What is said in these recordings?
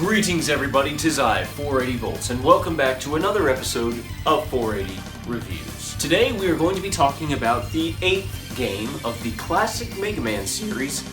Greetings everybody, 'tis I, 480 Volts, and welcome back to another episode of 480 Reviews. Today we are going to be talking about the 8th game of the classic Mega Man series,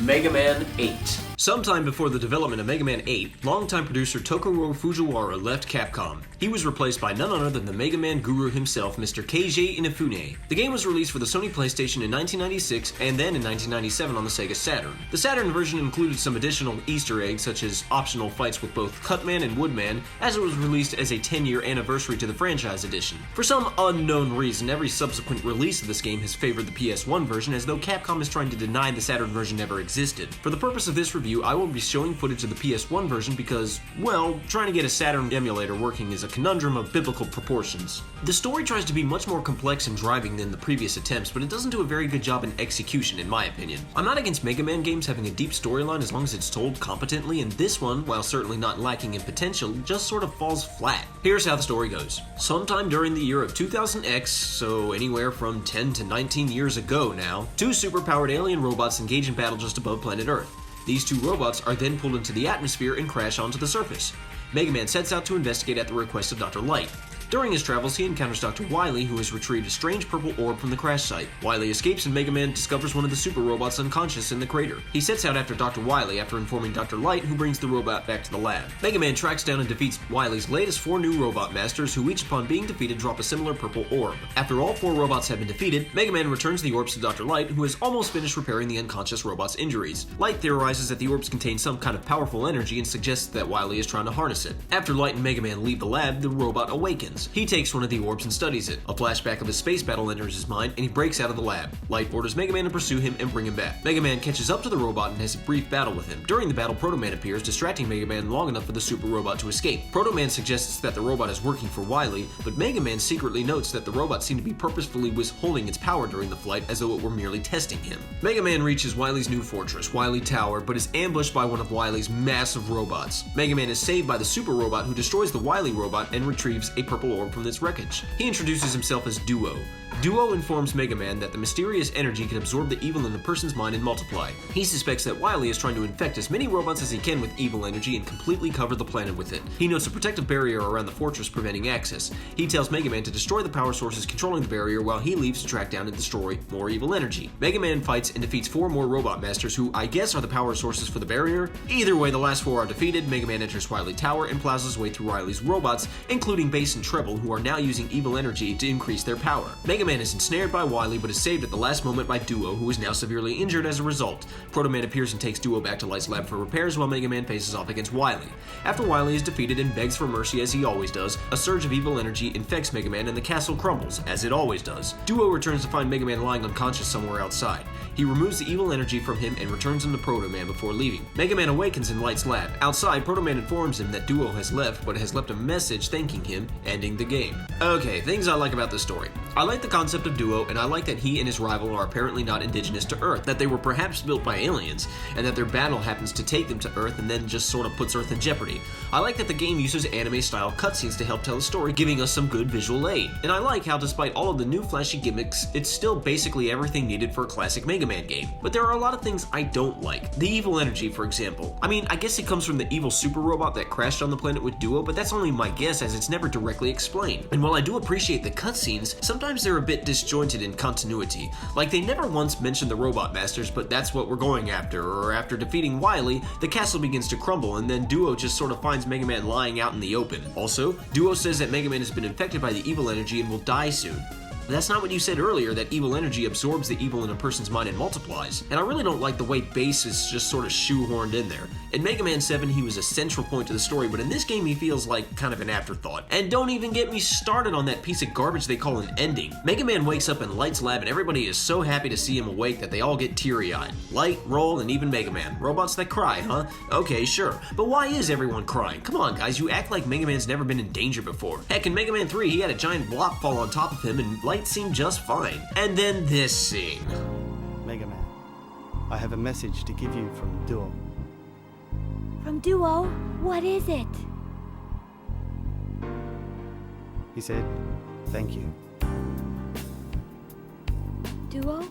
Mega Man 8. Sometime before the development of Mega Man 8, longtime producer Tokuro Fujiwara left Capcom. He was replaced by none other than the Mega Man guru himself, Mr. Keiji Inafune. The game was released for the Sony PlayStation in 1996 and then in 1997 on the Sega Saturn. The Saturn version included some additional Easter eggs such as optional fights with both Cutman and Woodman, as it was released as a 10-year anniversary to the franchise edition. For some unknown reason, every subsequent release of this game has favored the PS1 version, as though Capcom is trying to deny the Saturn version ever existed. For the purpose of this review, I will be showing footage of the PS1 version because, well, trying to get a Saturn emulator working is a conundrum of biblical proportions. The story tries to be much more complex and driving than the previous attempts, but it doesn't do a very good job in execution, in my opinion. I'm not against Mega Man games having a deep storyline as long as it's told competently, and this one, while certainly not lacking in potential, just sort of falls flat. Here's how the story goes. Sometime during the year of 2000X, so anywhere from 10 to 19 years ago now, two superpowered alien robots engage in battle just above planet Earth. These two robots are then pulled into the atmosphere and crash onto the surface. Mega Man sets out to investigate at the request of Dr. Light. During his travels, he encounters Dr. Wily, who has retrieved a strange purple orb from the crash site. Wily escapes and Mega Man discovers one of the super robots unconscious in the crater. He sets out after Dr. Wily after informing Dr. Light, who brings the robot back to the lab. Mega Man tracks down and defeats Wily's latest 4 new robot masters, who each upon being defeated drop a similar purple orb. After all 4 robots have been defeated, Mega Man returns the orbs to Dr. Light, who has almost finished repairing the unconscious robot's injuries. Light theorizes that the orbs contain some kind of powerful energy and suggests that Wily is trying to harness it. After Light and Mega Man leave the lab, the robot awakens. He takes one of the orbs and studies it. A flashback of his space battle enters his mind, and he breaks out of the lab. Light orders Mega Man to pursue him and bring him back. Mega Man catches up to the robot and has a brief battle with him. During the battle, Proto Man appears, distracting Mega Man long enough for the super robot to escape. Proto Man suggests that the robot is working for Wily, but Mega Man secretly notes that the robot seemed to be purposefully withholding its power during the flight, as though it were merely testing him. Mega Man reaches Wily's new fortress, Wily Tower, but is ambushed by one of Wily's massive robots. Mega Man is saved by the super robot, who destroys the Wily robot and retrieves a purple orb from its wreckage. He introduces himself as Duo. Duo informs Mega Man that the mysterious energy can absorb the evil in a person's mind and multiply. He suspects that Wily is trying to infect as many robots as he can with evil energy and completely cover the planet with it. He notes a protective barrier around the fortress preventing access. He tells Mega Man to destroy the power sources controlling the barrier while he leaves to track down and destroy more evil energy. Mega Man fights and defeats 4 more robot masters who I guess are the power sources for the barrier. Either way, the last 4 are defeated. Mega Man enters Wily Tower and plows his way through Wily's robots, including Bass and Treble, who are now using evil energy to increase their power. Mega Man is ensnared by Wily, but is saved at the last moment by Duo, who is now severely injured as a result. Proto Man appears and takes Duo back to Light's lab for repairs, while Mega Man faces off against Wily. After Wily is defeated and begs for mercy as he always does, a surge of evil energy infects Mega Man and the castle crumbles, as it always does. Duo returns to find Mega Man lying unconscious somewhere outside. He removes the evil energy from him and returns him to Proto Man before leaving. Mega Man awakens in Light's lab. Outside, Proto Man informs him that Duo has left, but has left a message thanking him, ending the game. Okay, things I like about this story. I like the concept of Duo, and I like that he and his rival are apparently not indigenous to Earth, that they were perhaps built by aliens, and that their battle happens to take them to Earth and then just sort of puts Earth in jeopardy. I like that the game uses anime-style cutscenes to help tell the story, giving us some good visual aid. And I like how, despite all of the new flashy gimmicks, it's still basically everything needed for a classic Mega Man game. But there are a lot of things I don't like. The evil energy, for example. I mean, I guess it comes from the evil super robot that crashed on the planet with Duo, but that's only my guess, as it's never directly explained. And while I do appreciate the cutscenes, sometimes they're a bit disjointed in continuity. Like, they never once mention the robot masters, but that's what we're going after, or after defeating Wily, the castle begins to crumble, and then Duo just sort of finds Mega Man lying out in the open. Also, Duo says that Mega Man has been infected by the evil energy and will die soon. But that's not what you said earlier, that evil energy absorbs the evil in a person's mind and multiplies. And I really don't like the way Bass is just sort of shoehorned in there. In Mega Man 7, he was a central point to the story, but in this game he feels like kind of an afterthought. And don't even get me started on that piece of garbage they call an ending. Mega Man wakes up in Light's lab and everybody is so happy to see him awake that they all get teary-eyed. Light, Roll, and even Mega Man. Robots that cry, huh? Okay, sure. But why is everyone crying? Come on, guys, you act like Mega Man's never been in danger before. Heck, in Mega Man 3, he had a giant block fall on top of him and Light seemed just fine. And then this scene. Mega Man, I have a message to give you from Duo. From Duo? What is it? He said, thank you. Duo?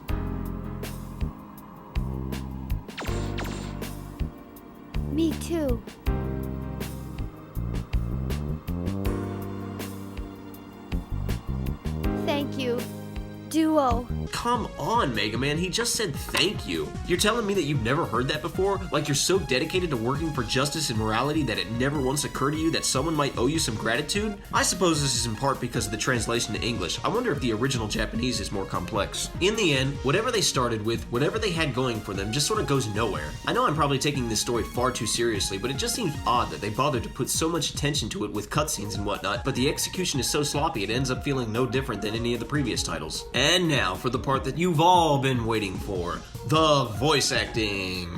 Me too. Duo. Come on, Mega Man, he just said thank you. You're telling me that you've never heard that before? Like you're so dedicated to working for justice and morality that it never once occurred to you that someone might owe you some gratitude? I suppose this is in part because of the translation to English. I wonder if the original Japanese is more complex. In the end, whatever they started with, whatever they had going for them, just sort of goes nowhere. I know I'm probably taking this story far too seriously, but it just seems odd that they bothered to put so much attention to it with cutscenes and whatnot, but the execution is so sloppy it ends up feeling no different than any of the previous titles. And now for the part that you've all been waiting for, the voice acting.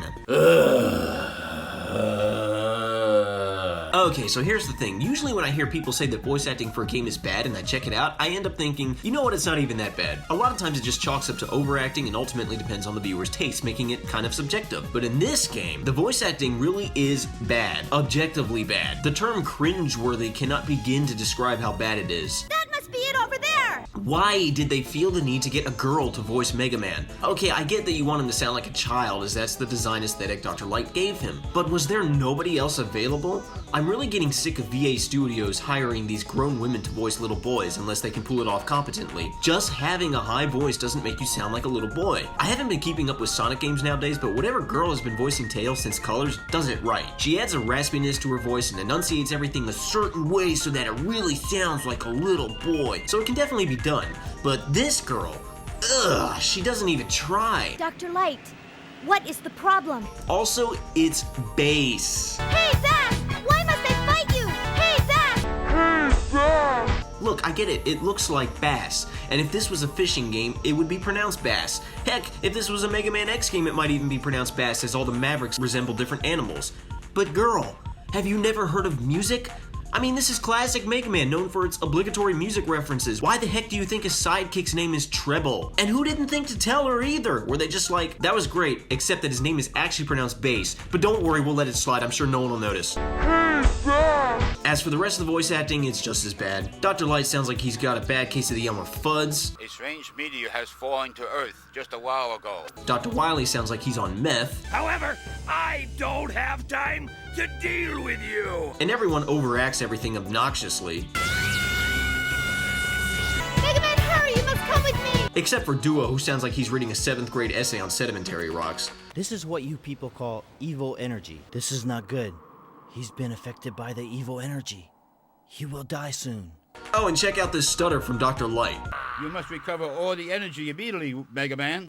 Okay, so here's the thing. Usually when I hear people say that voice acting for a game is bad and I check it out, I end up thinking, you know what, it's not even that bad. A lot of times it just chalks up to overacting and ultimately depends on the viewer's taste, making it kind of subjective. But in this game, the voice acting really is bad. Objectively bad. The term cringeworthy cannot begin to describe how bad it is. That must be it over there! Why did they feel the need to get a girl to voice Mega Man? Okay, I get that you want him to sound like a child, as that's the design aesthetic Dr. Light gave him. But was there nobody else available? I'm really getting sick of VA studios hiring these grown women to voice little boys unless they can pull it off competently. Just having a high voice doesn't make you sound like a little boy. I haven't been keeping up with Sonic games nowadays, but whatever girl has been voicing Tails since Colors does it right. She adds a raspiness to her voice and enunciates everything a certain way so that it really sounds like a little boy. So it can definitely be done. But this girl, she doesn't even try. Dr. Light, what is the problem? Also, it's bass. Hey, Bass! Why must I fight you? Hey, Bass! Look, I get it. It looks like bass. And if this was a fishing game, it would be pronounced bass. Heck, if this was a Mega Man X game, it might even be pronounced bass, as all the Mavericks resemble different animals. But girl, have you never heard of music? I mean, this is classic Mega Man, known for its obligatory music references. Why the heck do you think his sidekick's name is Treble? And who didn't think to tell her either? Were they just like, that was great, except that his name is actually pronounced bass. But don't worry, we'll let it slide. I'm sure no one will notice. As for the rest of the voice acting, it's just as bad. Dr. Light sounds like he's got a bad case of the Elmer Fuds. A strange meteor has fallen to Earth just a while ago. Dr. Wily sounds like he's on meth. However, I don't have time to deal with you. And everyone overacts everything obnoxiously. Megaman, hurry! You must come with me! Except for Duo, who sounds like he's reading a 7th grade essay on sedimentary rocks. This is what you people call evil energy. This is not good. He's been affected by the evil energy. He will die soon. Oh, and check out this stutter from Dr. Light. You must recover all the energy immediately, Mega Man.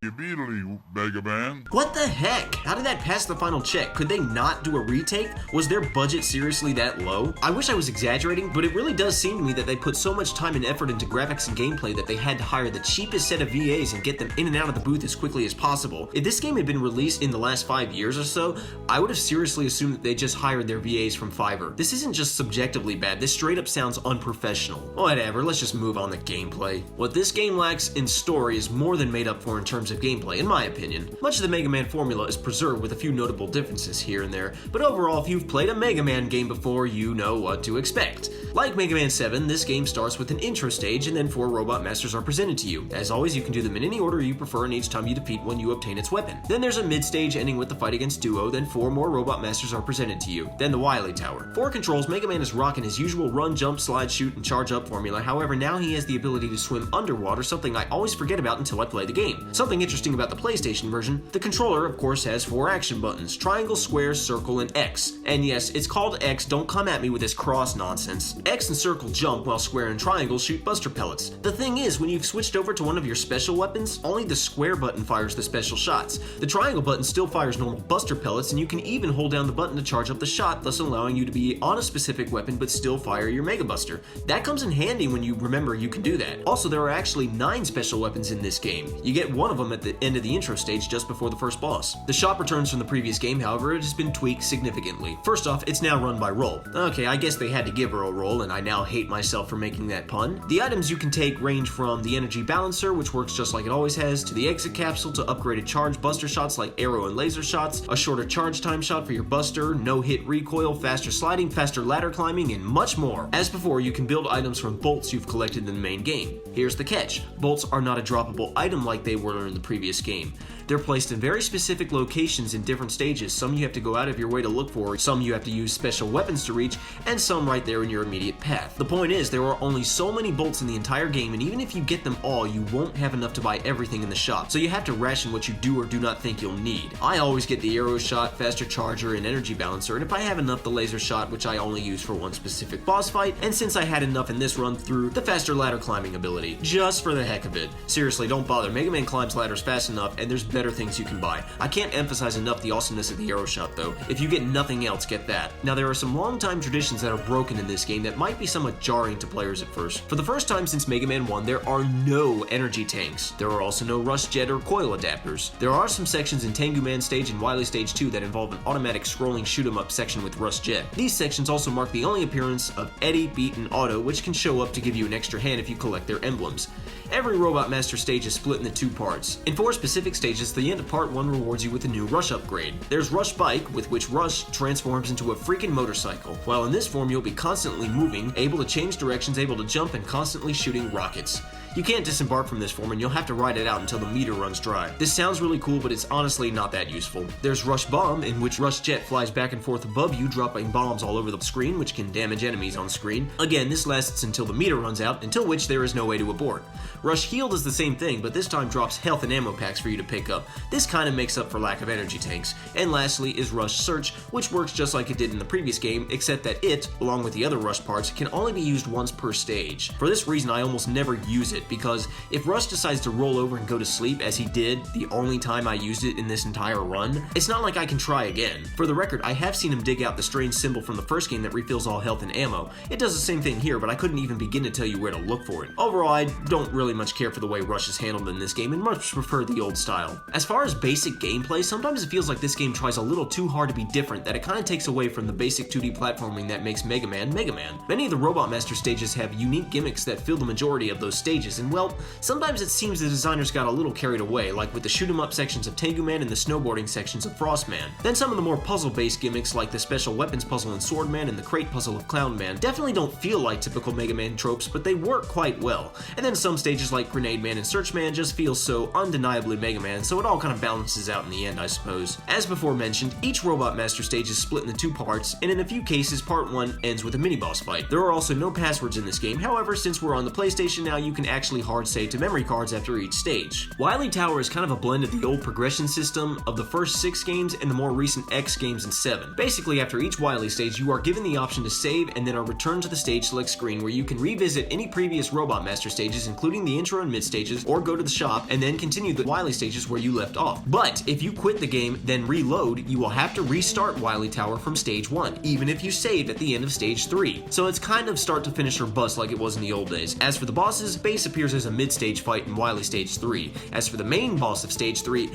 What the heck? How did that pass the final check? Could they not do a retake? Was their budget seriously that low? I wish I was exaggerating, but it really does seem to me that they put so much time and effort into graphics and gameplay that they had to hire the cheapest set of VAs and get them in and out of the booth as quickly as possible. If this game had been released in the last 5 years or so, I would have seriously assumed that they just hired their VAs from Fiverr. This isn't just subjectively bad, this straight up sounds unprofessional. Whatever, let's just move on to gameplay. What this game lacks in story is more than made up for in terms of gameplay, in my opinion. Much of the Mega Man formula is preserved with a few notable differences here and there, but overall, if you've played a Mega Man game before, you know what to expect. Like Mega Man 7, this game starts with an intro stage and then 4 Robot Masters are presented to you. As always, you can do them in any order you prefer, and each time you defeat one, you obtain its weapon. Then there's a mid-stage ending with the fight against Duo, then 4 more Robot Masters are presented to you. Then the Wily Tower. For controls, Mega Man is rocking his usual run, jump, slide, shoot, and charge up formula. However, now he has the ability to swim underwater, something I always forget about until I play the game. Something interesting about the PlayStation version, the controller of course has 4 action buttons: triangle, square, circle, and X. And yes, it's called X, don't come at me with this cross nonsense. X and circle jump, while square and triangle shoot buster pellets. The thing is, when you've switched over to one of your special weapons, only the square button fires the special shots. The triangle button still fires normal buster pellets, and you can even hold down the button to charge up the shot, thus allowing you to be on a specific weapon but still fire your Mega Buster. That comes in handy when you remember you can do that. Also, there are actually 9 special weapons in this game. You get one of them at the end of the intro stage just before the first boss. The shop returns from the previous game, however, it has been tweaked significantly. First off, it's now run by roll. Okay, I guess they had to give her a roll, and I now hate myself for making that pun. The items you can take range from the energy balancer, which works just like it always has, to the exit capsule, to upgraded charge buster shots like arrow and laser shots, a shorter charge time shot for your buster, no hit recoil, faster sliding, faster ladder climbing, and much more. As before, you can build items from bolts you've collected in the main game. Here's the catch: bolts are not a droppable item like they were in the previous game. They're placed in very specific locations in different stages. Some you have to go out of your way to look for, some you have to use special weapons to reach, and some right there in your immediate intermediate path. The point is, there are only so many bolts in the entire game, and even if you get them all, you won't have enough to buy everything in the shop, so you have to ration what you do or do not think you'll need. I always get the arrow shot, faster charger, and energy balancer, and if I have enough, the laser shot, which I only use for one specific boss fight, and since I had enough in this run through, the faster ladder climbing ability, just for the heck of it. Seriously, don't bother, Mega Man climbs ladders fast enough, and there's better things you can buy. I can't emphasize enough the awesomeness of the arrow shot though. If you get nothing else, get that. Now there are some long-time traditions that are broken in this game that might be somewhat jarring to players at first. For the first time since Mega Man 1, there are no energy tanks. There are also no rush jet or coil adapters. There are some sections in Tengu Man Stage and Wily Stage 2 that involve an automatic scrolling shoot-'em-up section with rush jet. These sections also mark the only appearance of Eddie, Beat, and Otto, which can show up to give you an extra hand if you collect their emblems. Every Robot Master stage is split into 2 parts. In 4 specific stages, the end of part 1 rewards you with a new Rush upgrade. There's Rush Bike, with which Rush transforms into a freaking motorcycle. While in this form, you'll be constantly moving, able to change directions, able to jump, and constantly shooting rockets. You can't disembark from this form, and you'll have to ride it out until the meter runs dry. This sounds really cool, but it's honestly not that useful. There's Rush Bomb, in which Rush Jet flies back and forth above you, dropping bombs all over the screen, which can damage enemies on screen. Again, this lasts until the meter runs out, until which there is no way to abort. Rush Heal does the same thing, but this time drops health and ammo packs for you to pick up. This kinda makes up for lack of energy tanks. And lastly is Rush Search, which works just like it did in the previous game, except that it, along with the other Rush parts, can only be used once per stage. For this reason, I almost never use it, because if Rush decides to roll over and go to sleep, as he did the only time I used it in this entire run, it's not like I can try again. For the record, I have seen him dig out the strange symbol from the first game that refills all health and ammo. It does the same thing here, but I couldn't even begin to tell you where to look for it. Overall, I don't really much care for the way Rush is handled in this game and much prefer the old style. As far as basic gameplay, sometimes it feels like this game tries a little too hard to be different, that it kinda takes away from the basic 2D platforming that makes Mega Man Mega Man. Many of the Robot Master stages have unique gimmicks that fill the majority of those stages, and well, sometimes it seems the designers got a little carried away, like with the shoot-'em-up sections of Tengu Man and the snowboarding sections of Frost Man. Then some of the more puzzle-based gimmicks like the special weapons puzzle in Sword Man and the crate puzzle of Clown Man definitely don't feel like typical Mega Man tropes, but they work quite well. And then some stages like Grenade Man and Search Man just feel so undeniably Mega Man, so it all kind of balances out in the end, I suppose. As before mentioned, each Robot Master stage is split into 2 parts, and in a few cases, part 1 ends with a mini-boss fight. There are also no passwords in this game, however, since we're on the PlayStation now, you can actually hard save to memory cards after each stage. Wily Tower is kind of a blend of the old progression system of the first 6 games and the more recent X games and 7. Basically, after each Wily stage, you are given the option to save and then are returned to the stage select screen where you can revisit any previous Robot Master stages, including the intro and mid stages, or go to the shop and then continue the Wily stages where you left off. But if you quit the game, then reload, you will have to restart Wily Tower from stage 1, even if you saved at the end of stage 3. So it's kind of start to finish or bust like it was in the old days. As for the bosses, Base appears as a mid-stage fight in Wily stage 3. As for the main boss of stage 3,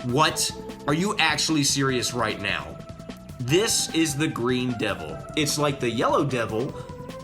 what? Are you actually serious right now? This is the Green Devil. It's like the Yellow Devil,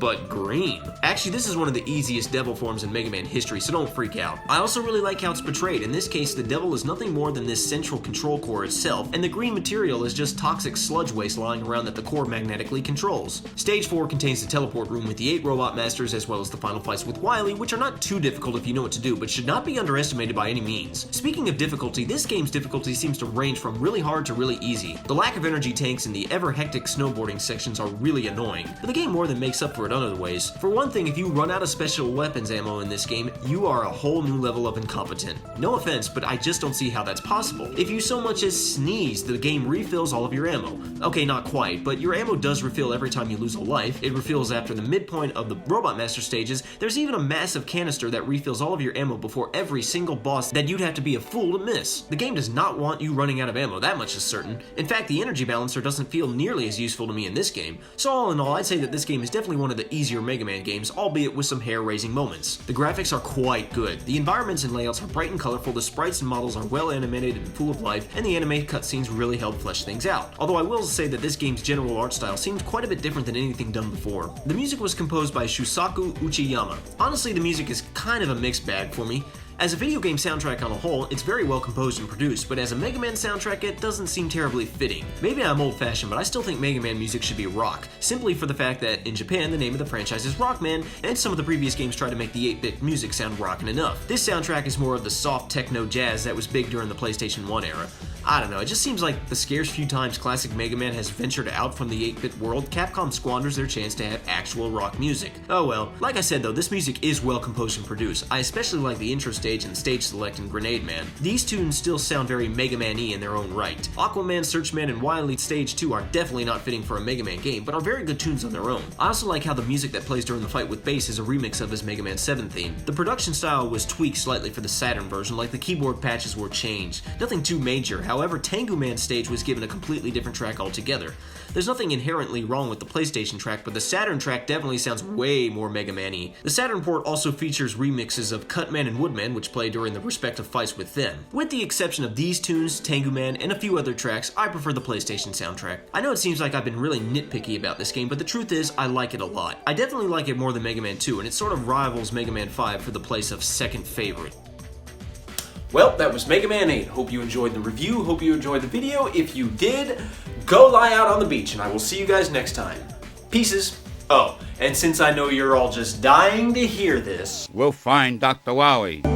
but green. Actually, this is one of the easiest devil forms in Mega Man history, so don't freak out. I also really like how it's portrayed. In this case, the devil is nothing more than this central control core itself, and the green material is just toxic sludge waste lying around that the core magnetically controls. Stage 4 contains the teleport room with the 8 Robot Masters, as well as the final fights with Wily, which are not too difficult if you know what to do, but should not be underestimated by any means. Speaking of difficulty, this game's difficulty seems to range from really hard to really easy. The lack of energy tanks and the ever-hectic snowboarding sections are really annoying, but the game more than makes up for it other ways. For one thing, if you run out of special weapons ammo in this game, you are a whole new level of incompetent. No offense, but I just don't see how that's possible. If you so much as sneeze, the game refills all of your ammo. Okay, not quite, but your ammo does refill every time you lose a life. It refills after the midpoint of the Robot Master stages. There's even a massive canister that refills all of your ammo before every single boss that you'd have to be a fool to miss. The game does not want you running out of ammo, that much is certain. In fact, the energy balancer doesn't feel nearly as useful to me in this game. So all in all, I'd say that this game is definitely one of the easier Mega Man games, albeit with some hair-raising moments. The graphics are quite good. The environments and layouts are bright and colorful, the sprites and models are well animated and full of life, and the anime cutscenes really help flesh things out. Although I will say that this game's general art style seems quite a bit different than anything done before. The music was composed by Shusaku Uchiyama. Honestly, the music is kind of a mixed bag for me. As a video game soundtrack on a whole, it's very well composed and produced, but as a Mega Man soundtrack, it doesn't seem terribly fitting. Maybe I'm old-fashioned, but I still think Mega Man music should be rock, simply for the fact that in Japan, the name of the franchise is Rockman, and some of the previous games try to make the 8-bit music sound rockin' enough. This soundtrack is more of the soft techno jazz that was big during the PlayStation 1 era. I don't know, it just seems like the scarce few times classic Mega Man has ventured out from the 8-bit world, Capcom squanders their chance to have actual rock music. Oh well, like I said though, this music is well composed and produced. I especially like the intro stage and stage select in Grenade Man. These tunes still sound very Mega Man-y in their own right. Aquaman, Searchman, and Wily Stage 2 are definitely not fitting for a Mega Man game, but are very good tunes on their own. I also like how the music that plays during the fight with bass is a remix of his Mega Man 7 theme. The production style was tweaked slightly for the Saturn version, like the keyboard patches were changed. Nothing too major, however, Tengu Man stage was given a completely different track altogether. There's nothing inherently wrong with the PlayStation track, but the Saturn track definitely sounds way more Mega Man-y. The Saturn port also features remixes of Cutman and Woodman, which play during the respective fights with them. With the exception of these tunes, Tengu Man, and a few other tracks, I prefer the PlayStation soundtrack. I know it seems like I've been really nitpicky about this game, but the truth is, I like it a lot. I definitely like it more than Mega Man 2, and it sort of rivals Mega Man 5 for the place of second favorite. Well, that was Mega Man 8. Hope you enjoyed the review, hope you enjoyed the video. If you did, go lie out on the beach, and I will see you guys next time. Pieces. Oh, and since I know you're all just dying to hear this, We'll find Dr. Wowie.